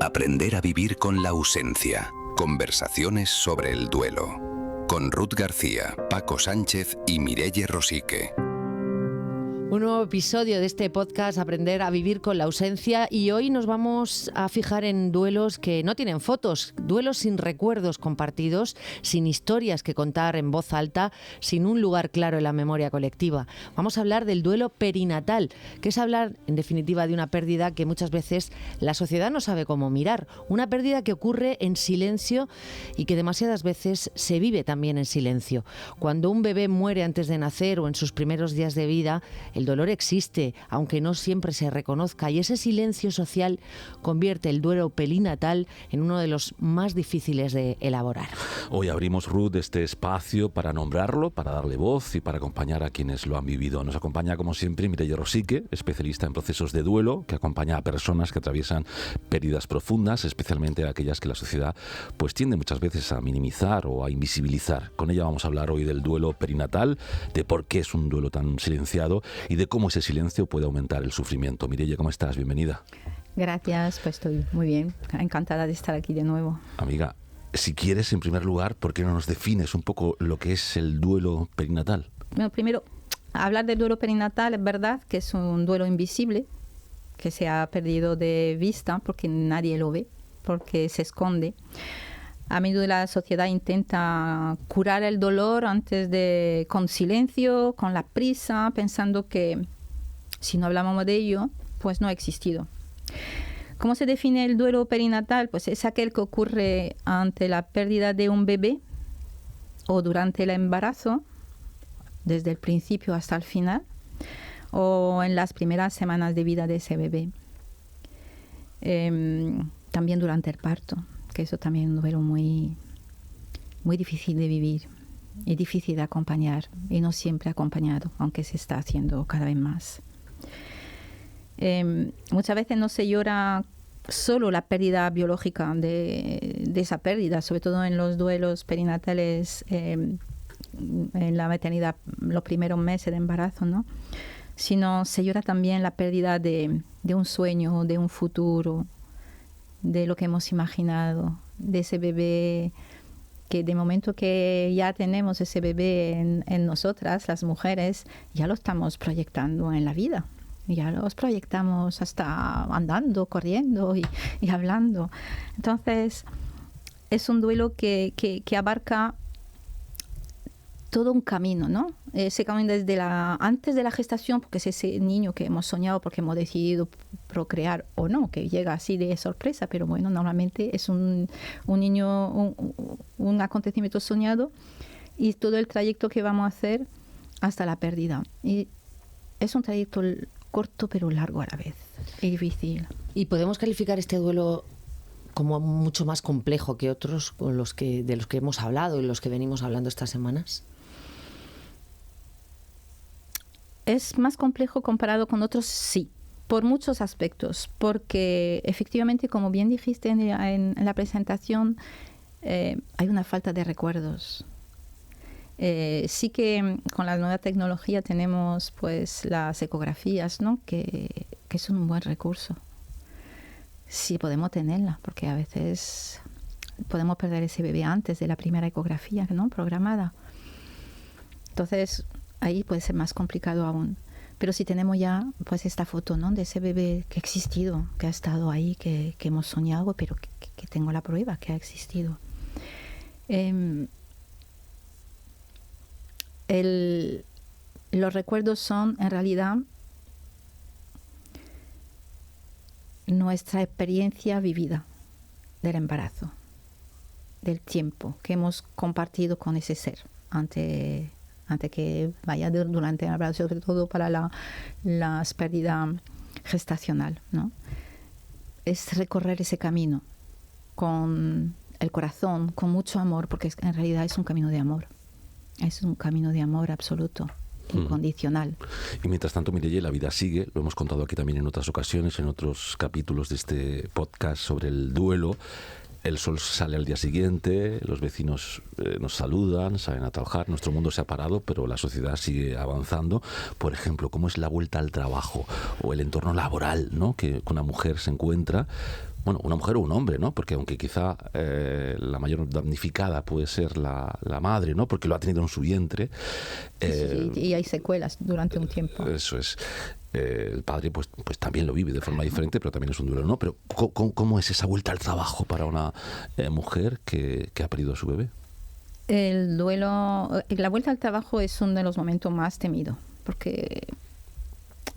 Aprender a vivir con la ausencia. Conversaciones sobre el duelo. Con Ruth García, Paco Sánchez y Mireia Rosique. Un nuevo episodio de este podcast Aprender a vivir con la ausencia, y hoy nos vamos a fijar en duelos que no tienen fotos, duelos sin recuerdos compartidos, sin historias que contar en voz alta, sin un lugar claro en la memoria colectiva. Vamos a hablar del duelo perinatal, que es hablar en definitiva de una pérdida que muchas veces la sociedad no sabe cómo mirar, una pérdida que ocurre en silencio y que demasiadas veces se vive también en silencio. Cuando un bebé muere antes de nacer o en sus primeros días de vida, el dolor existe, aunque no siempre se reconozca, y ese silencio social convierte el duelo perinatal en uno de los más difíciles de elaborar. Hoy abrimos, Ruth, este espacio para nombrarlo, para darle voz y para acompañar a quienes lo han vivido. Nos acompaña, como siempre, Mireia Rosique, especialista en procesos de duelo, que acompaña a personas que atraviesan pérdidas profundas, especialmente aquellas que la sociedad pues tiende muchas veces a minimizar o a invisibilizar. Con ella vamos a hablar hoy del duelo perinatal, de por qué es un duelo tan silenciado y de cómo ese silencio puede aumentar el sufrimiento. Mireia, ¿cómo estás? Bienvenida. Gracias, pues estoy muy bien, encantada de estar aquí de nuevo. Amiga, si quieres, en primer lugar, ¿por qué no nos defines un poco lo que es el duelo perinatal? Bueno, primero, hablar del duelo perinatal es verdad que es un duelo invisible, que se ha perdido de vista porque nadie lo ve, porque se esconde. A menudo la sociedad intenta curar el dolor con silencio, con la prisa, pensando que si no hablamos de ello, pues no ha existido. ¿Cómo se define el duelo perinatal? Pues es aquel que ocurre ante la pérdida de un bebé o durante el embarazo, desde el principio hasta el final, o en las primeras semanas de vida de ese bebé. También durante el parto, que eso también es un duelo muy, muy difícil de vivir y difícil de acompañar, y no siempre acompañado, aunque se está haciendo cada vez más. Muchas veces no se llora solo la pérdida biológica de esa pérdida, sobre todo en los duelos perinatales, en la maternidad, los primeros meses de embarazo, ¿no? Sino se llora también la pérdida de un sueño, de un futuro, de lo que hemos imaginado, de ese bebé, que de momento que ya tenemos ese bebé en nosotras, las mujeres, ya lo estamos proyectando en la vida. Ya los proyectamos hasta andando, corriendo y hablando. Entonces, es un duelo que abarca todo un camino, ¿no? Ese camino desde antes de la gestación, porque es ese niño que hemos soñado porque hemos decidido procrear o no, que llega así de sorpresa, pero bueno, normalmente es un niño, un acontecimiento soñado, y todo el trayecto que vamos a hacer hasta la pérdida. Y es un trayecto corto pero largo a la vez, y difícil. ¿Y podemos calificar este duelo como mucho más complejo que otros de los que hemos hablado y los que venimos hablando estas semanas? Es más complejo comparado con otros, sí, por muchos aspectos, porque efectivamente, como bien dijiste en la presentación, hay una falta de recuerdos. Sí que con la nueva tecnología tenemos pues las ecografías, ¿no? que son un buen recurso. Sí podemos tenerla, porque a veces podemos perder ese bebé antes de la primera ecografía, ¿no? Programada. Entonces, ahí puede ser más complicado aún. Pero si tenemos ya pues esta foto, ¿no? De ese bebé que ha existido, que ha estado ahí, que hemos soñado, pero que tengo la prueba que ha existido. Los recuerdos son, en realidad, nuestra experiencia vivida del embarazo, del tiempo que hemos compartido con ese ser antes que vaya durante el embarazo, sobre todo para la pérdida gestacional, ¿no? Es recorrer ese camino con el corazón, con mucho amor, porque en realidad es un camino de amor. Es un camino de amor absoluto, incondicional. Y mientras tanto, Mireia, la vida sigue. Lo hemos contado aquí también en otras ocasiones, en otros capítulos de este podcast sobre el duelo. El sol sale al día siguiente, los vecinos nos saludan, salen a trabajar, nuestro mundo se ha parado, pero la sociedad sigue avanzando. Por ejemplo, ¿cómo es la vuelta al trabajo o el entorno laboral, ¿no? que una mujer se encuentra bueno, una mujer o un hombre, ¿no? Porque aunque quizá la mayor damnificada puede ser la madre, ¿no? Porque lo ha tenido en su vientre. Sí, y hay secuelas durante un tiempo. Eso es. El padre pues también lo vive de forma diferente, pero también es un duelo, ¿no? Pero ¿cómo es esa vuelta al trabajo para una mujer que ha perdido a su bebé? El duelo, la vuelta al trabajo es uno de los momentos más temidos, porque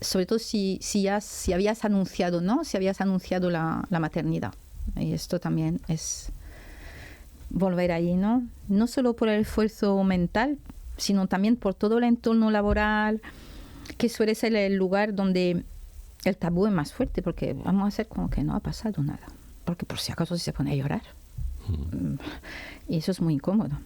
sobre todo si habías anunciado, ¿no? Si habías anunciado la maternidad. Y esto también es volver ahí, ¿no? No solo por el esfuerzo mental, sino también por todo el entorno laboral, que suele ser el lugar donde el tabú es más fuerte, porque vamos a hacer como que no ha pasado nada, porque por si acaso se pone a llorar. Y eso es muy incómodo.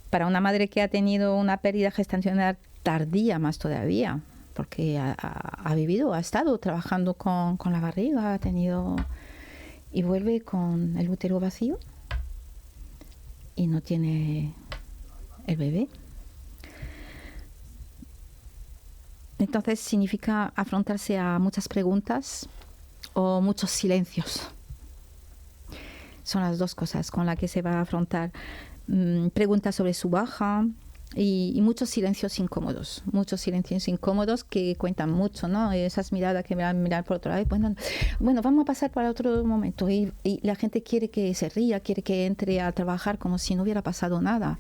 Para una madre que ha tenido una pérdida gestacional tardía más todavía, porque ha estado trabajando con la barriga, ha tenido, y vuelve con el útero vacío y no tiene el bebé. Entonces significa afrontarse a muchas preguntas o muchos silencios. Son las dos cosas con las que se va a afrontar. Preguntas sobre su baja y muchos silencios incómodos. Muchos silencios incómodos que cuentan mucho, ¿no? Esas miradas que me van a mirar por otro lado. Bueno, vamos a pasar para otro momento. Y la gente quiere que se ría, quiere que entre a trabajar como si no hubiera pasado nada.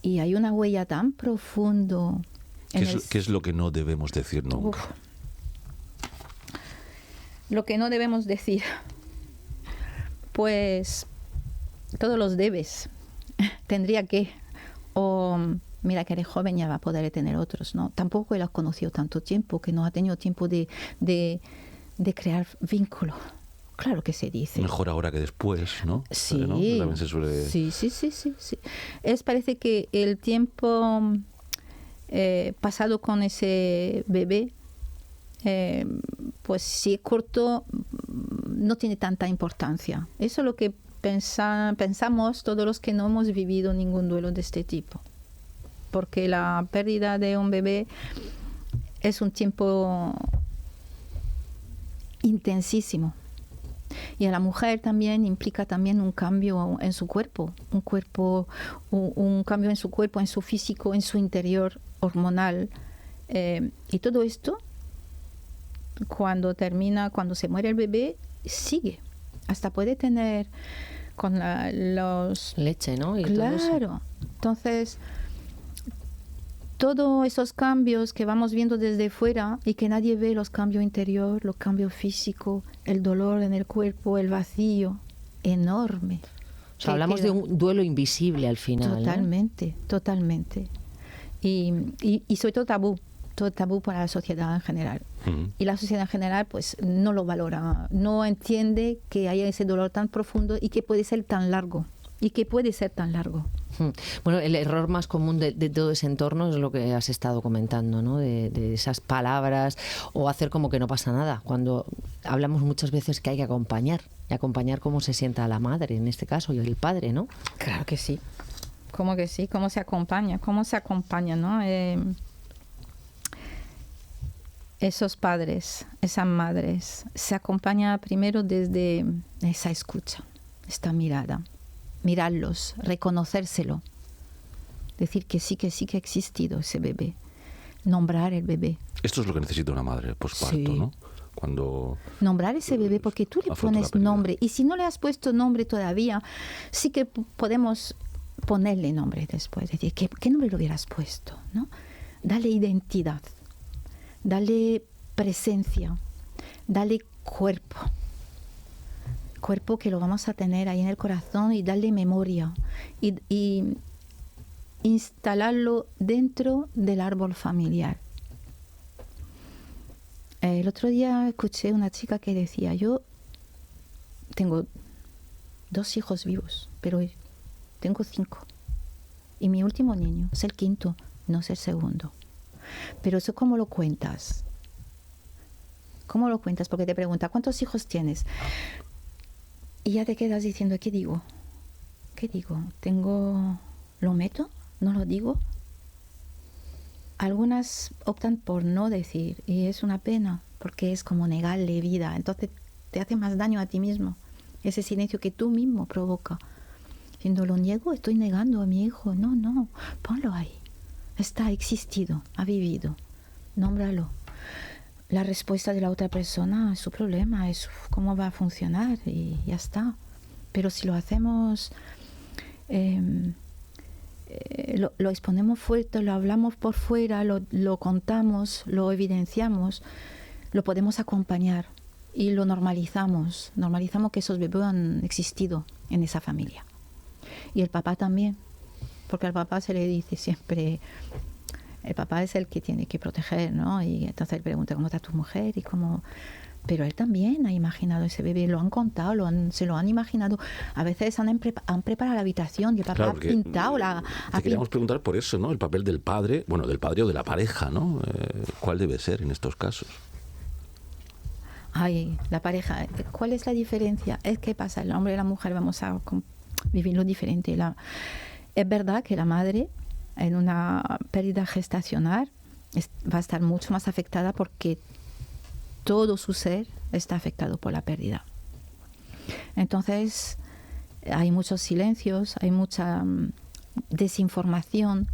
Y hay una huella tan profundo. ¿Qué es lo que no debemos decir nunca? Lo que no debemos decir, pues todos los debes. Tendría que, o mira que eres joven, ya va a poder tener otros, ¿no? Tampoco él ha conocido tanto tiempo, que no ha tenido tiempo de crear vínculo. Claro que se dice. Mejor ahora que después, ¿no? Sí, ¿no? También se suele... sí. Parece que el tiempo pasado con ese bebé, pues si es corto, no tiene tanta importancia. Eso es lo que pensamos todos los que no hemos vivido ningún duelo de este tipo. Porque la pérdida de un bebé es un tiempo intensísimo. Y a la mujer también implica también un cambio en su cuerpo, un cambio en su cuerpo, en su físico, en su interior hormonal. Y todo esto, cuando se muere el bebé, sigue. Hasta puede tener con leche, ¿no? Y claro. Todo eso. Entonces, todos esos cambios que vamos viendo desde fuera y que nadie ve, los cambios interior, los cambios físicos, el dolor en el cuerpo, el vacío enorme. O sea, hablamos de un duelo invisible al final. Totalmente, ¿no? Totalmente. Y sobre todo tabú para la sociedad en general. Y la sociedad en general pues no lo valora, no entiende que haya ese dolor tan profundo y que puede ser tan largo. Bueno, el error más común de todo ese entorno es lo que has estado comentando, ¿no? De esas palabras o hacer como que no pasa nada, cuando hablamos muchas veces que hay que acompañar, y acompañar cómo se sienta la madre, en este caso, y el padre, ¿no? Claro que sí. ¿Cómo que sí? ¿Cómo se acompaña, ¿no? Esos padres, esas madres, se acompaña primero desde esa escucha, esta mirada. Mirarlos, reconocérselo, decir que sí ha existido ese bebé, nombrar el bebé. Esto es lo que necesita una madre posparto, sí. ¿no? Cuando nombrar ese bebé, porque tú le pones nombre, y si no le has puesto nombre todavía, sí que podemos ponerle nombre después, decir, ¿qué nombre le hubieras puesto? ¿No? Dale identidad, dale presencia, dale cuerpo que lo vamos a tener ahí en el corazón, y darle memoria y instalarlo dentro del árbol familiar. El otro día escuché una chica que decía, yo tengo 2 hijos vivos, pero tengo 5 y mi último niño es el 5º, no es el segundo. Pero eso, ¿cómo lo cuentas? Porque te pregunta, ¿cuántos hijos tienes? Y ya te quedas diciendo, ¿qué digo? ¿Lo meto? ¿No lo digo? Algunas optan por no decir, y es una pena, porque es como negarle vida. Entonces te hace más daño a ti mismo. Ese silencio que tú mismo provoca. Diciendo, lo niego, estoy negando a mi hijo. No, ponlo ahí. Está, ha existido, ha vivido. Nómbralo. La respuesta de la otra persona es su problema, es cómo va a funcionar y ya está. Pero si lo hacemos, lo exponemos fuerte, lo hablamos por fuera, lo contamos, lo evidenciamos, lo podemos acompañar y lo normalizamos. Normalizamos que esos bebés han existido en esa familia. Y el papá también, porque al papá se le dice siempre, el papá es el que tiene que proteger, ¿no? Y entonces él pregunta, ¿cómo está tu mujer? Y cómo... Pero él también ha imaginado ese bebé, lo han contado, se lo han imaginado. A veces han preparado la habitación y el papá ha pintado la... Te queríamos preguntar por eso, ¿no? El papel del padre, bueno, del padre o de la pareja, ¿no? ¿Cuál debe ser en estos casos? Ay, la pareja, ¿cuál es la diferencia? Es que pasa, el hombre y la mujer vamos a vivirlo diferente. Es verdad que la madre en una pérdida gestacional va a estar mucho más afectada porque todo su ser está afectado por la pérdida. Entonces, hay muchos silencios, hay mucha desinformación,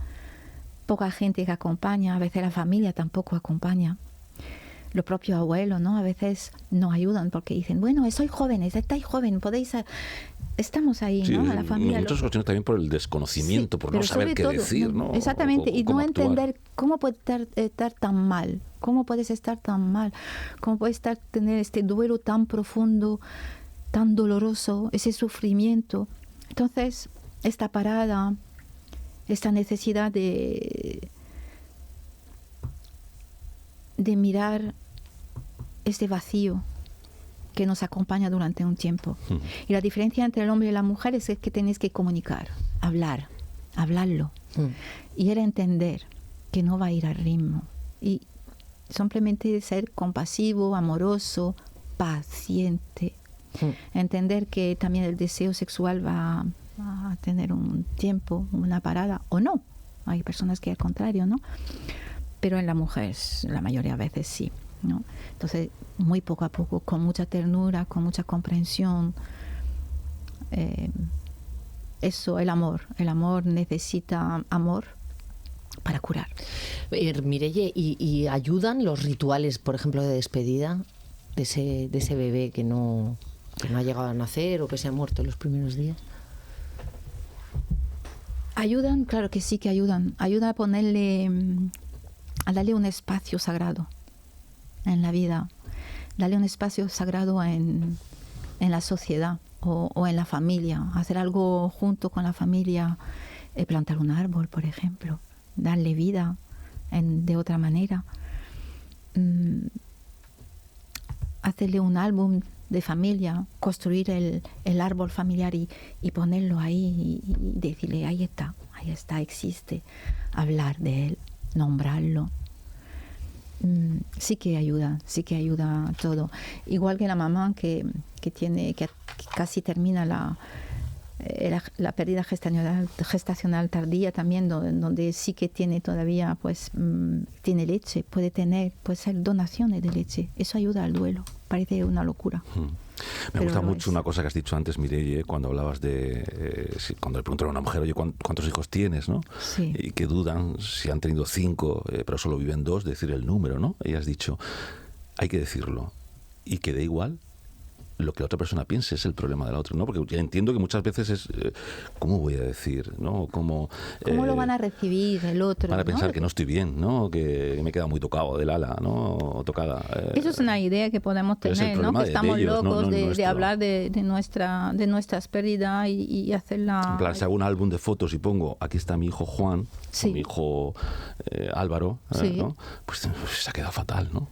poca gente que acompaña, a veces la familia tampoco acompaña. Los propios abuelos, ¿no? A veces no ayudan porque dicen, bueno, sois jóvenes, estáis jóvenes, podéis... Estamos ahí, sí, ¿no? A la familia. Muchas ocasiones también por el desconocimiento, por no saber qué decir, ¿no? Exactamente, y no actuar. entender cómo puedes estar tan mal, cómo puedes estar tan mal, cómo puedes tener este duelo tan profundo, tan doloroso, ese sufrimiento. Entonces, esta parada, esta necesidad de mirar este vacío que nos acompaña durante un tiempo. Y la diferencia entre el hombre y la mujer es que tenéis que comunicar, hablarlo. Y él entender que no va a ir al ritmo. Y simplemente ser compasivo, amoroso, paciente. Entender que también el deseo sexual va a tener un tiempo, una parada, o no. Hay personas que al contrario, ¿no? Pero en la mujer, la mayoría de veces sí, ¿no? Entonces, muy poco a poco, con mucha ternura, con mucha comprensión. Eso, el amor necesita amor para curar. Mireia, ¿y ayudan los rituales, por ejemplo, de despedida de ese bebé que no ha llegado a nacer o que se ha muerto en los primeros días? Ayudan, claro que sí que ayudan. Ayuda a ponerle... a darle un espacio sagrado en la vida, darle un espacio sagrado en la sociedad o en la familia, hacer algo junto con la familia, plantar un árbol, por ejemplo, darle vida de otra manera, hacerle un álbum de familia, construir el árbol familiar y ponerlo ahí y decirle, ahí está, existe, hablar de él, nombrarlo. Sí que ayuda todo. Igual que la mamá que casi termina la pérdida gestacional tardía también, donde sí que tiene todavía, pues, tiene leche, puede ser donaciones de leche. Eso ayuda al duelo. Parece una locura. Me gusta mucho una cosa que has dicho antes, Mireia, cuando hablabas cuando le preguntaron a una mujer, oye, ¿cuántos hijos tienes? ¿No? Sí. Y que dudan si han tenido 5, pero solo viven 2, decir el número, ¿no? Y has dicho, hay que decirlo. Y que da igual lo que la otra persona piense, es el problema de la otra, ¿no? Porque ya entiendo que muchas veces es, ¿cómo voy a decir? ¿No? ¿Cómo lo van a recibir el otro? Van a pensar, ¿no? Que no estoy bien, ¿no? Que me queda muy tocado del ala, ¿no? O tocada. Eso es una idea que podemos tener, ¿no? Que estamos locos de hablar de nuestras pérdidas y hacerla... En plan, si hago un álbum de fotos y pongo, aquí está mi hijo Juan, sí, o mi hijo Álvaro, sí, ¿no? Pues se ha quedado fatal, ¿no?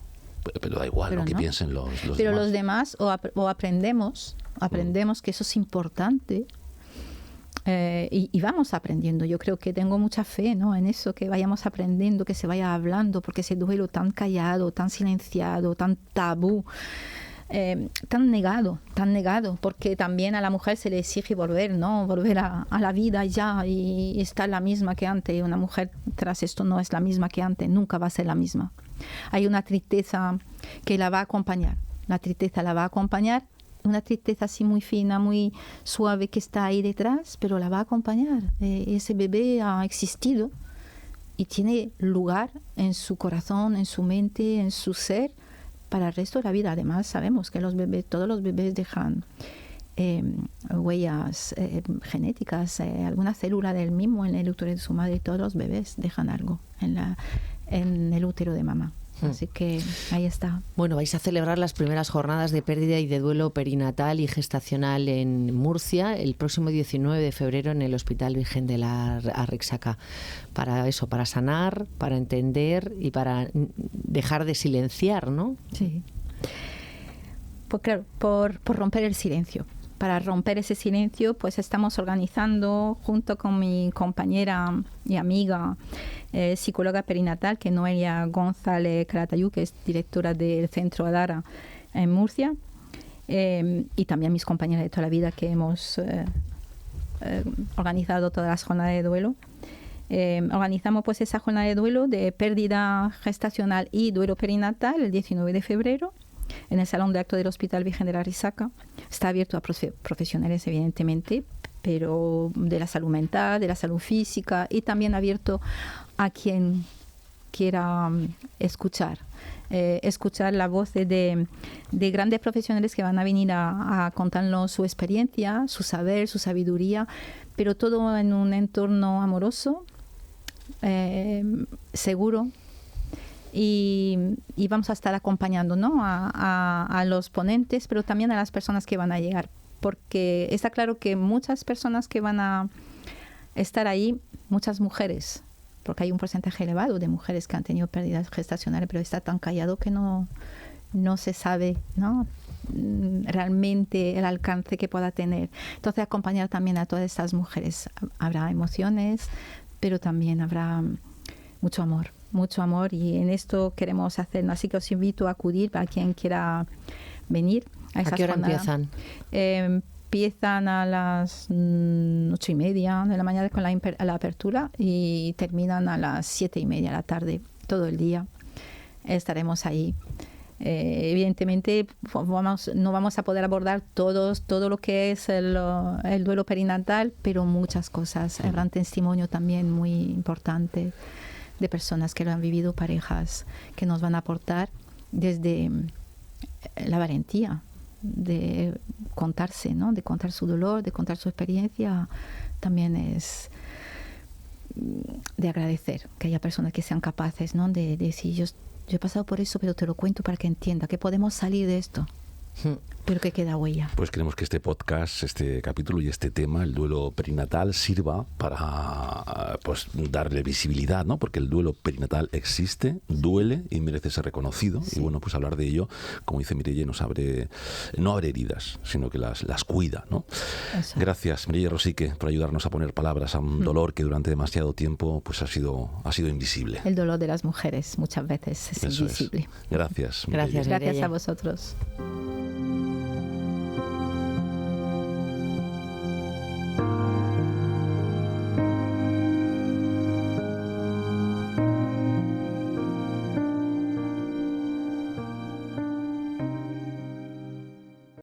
Pero da igual lo que piensen los demás. Pero los demás o aprendemos que eso es importante, y vamos aprendiendo. Yo creo que tengo mucha fe, ¿no? En eso, que vayamos aprendiendo, que se vaya hablando, porque ese duelo tan callado, tan silenciado, tan tabú, tan negado, porque también a la mujer se le exige volver, ¿no? Volver a la vida ya y estar la misma que antes. Una mujer tras esto no es la misma que antes, nunca va a ser la misma. Hay una tristeza que la va a acompañar La tristeza la va a acompañar, una tristeza así muy fina, muy suave que está ahí detrás, pero la va a acompañar. Ese bebé ha existido y tiene lugar en su corazón, en su mente, en su ser para el resto de la vida. Además, sabemos que todos los bebés dejan huellas genéticas, alguna célula del mismo en el útero de su madre. Todos los bebés dejan algo en el útero de mamá. Así que ahí está. Bueno, vais a celebrar las primeras jornadas de pérdida y de duelo perinatal y gestacional en Murcia el próximo 19 de febrero en el Hospital Virgen de la Arixaca. Para eso, para sanar, para entender y para dejar de silenciar, ¿no? Sí. Pues claro, por romper el silencio. Para romper ese silencio, pues estamos organizando junto con mi compañera y amiga psicóloga perinatal, que es Noelia González Calatayud, que es directora del Centro Adara en Murcia, y también mis compañeras de toda la vida que hemos organizado todas las jornadas de duelo. Organizamos pues esa jornada de duelo de pérdida gestacional y duelo perinatal el 19 de febrero en el Salón de Actos del Hospital Virgen de la Arixaca. Está abierto a profesionales, evidentemente, pero de la salud mental, de la salud física, y también abierto a quien quiera escuchar la voz de grandes profesionales que van a venir a contarnos su experiencia, su saber, su sabiduría, pero todo en un entorno amoroso, seguro. Y vamos a estar acompañando, ¿no?, a los ponentes, pero también a las personas que van a llegar, porque está claro que muchas personas que van a estar ahí, muchas mujeres, porque hay un porcentaje elevado de mujeres que han tenido pérdidas gestacionales, pero está tan callado que no se sabe, ¿no?, realmente el alcance que pueda tener. Entonces, acompañar también a todas estas mujeres. Habrá emociones, pero también habrá mucho amor, y en esto queremos hacerlo. Así que os invito a acudir para quien quiera venir a esas ¿A qué hora jornadas. empiezan? Empiezan a las 8:30 de la mañana con la apertura y terminan a las 7:30 de la tarde, todo el día. Estaremos ahí. Evidentemente no vamos a poder abordar todo lo que es el duelo perinatal, pero muchas cosas. Habrá un testimonio también muy importante de personas que lo han vivido, parejas que nos van a aportar desde la valentía de contarse, ¿no?, de contar su dolor, de contar su experiencia. También es de agradecer que haya personas que sean capaces, ¿no?, de decir, yo he pasado por eso, pero te lo cuento para que entienda que podemos salir de esto, pero que queda huella. Pues queremos que este podcast, este capítulo y este tema, el duelo perinatal, sirva para pues darle visibilidad, ¿no? Porque el duelo perinatal existe, duele y merece ser reconocido. Sí. Y bueno, pues hablar de ello, como dice Mireia, no abre heridas, sino que las cuida, ¿no? Exacto. Gracias, Mireia Rosique, por ayudarnos a poner palabras a un dolor que durante demasiado tiempo pues ha sido invisible. El dolor de las mujeres muchas veces es invisible. Gracias, Mireia. Gracias a vosotros.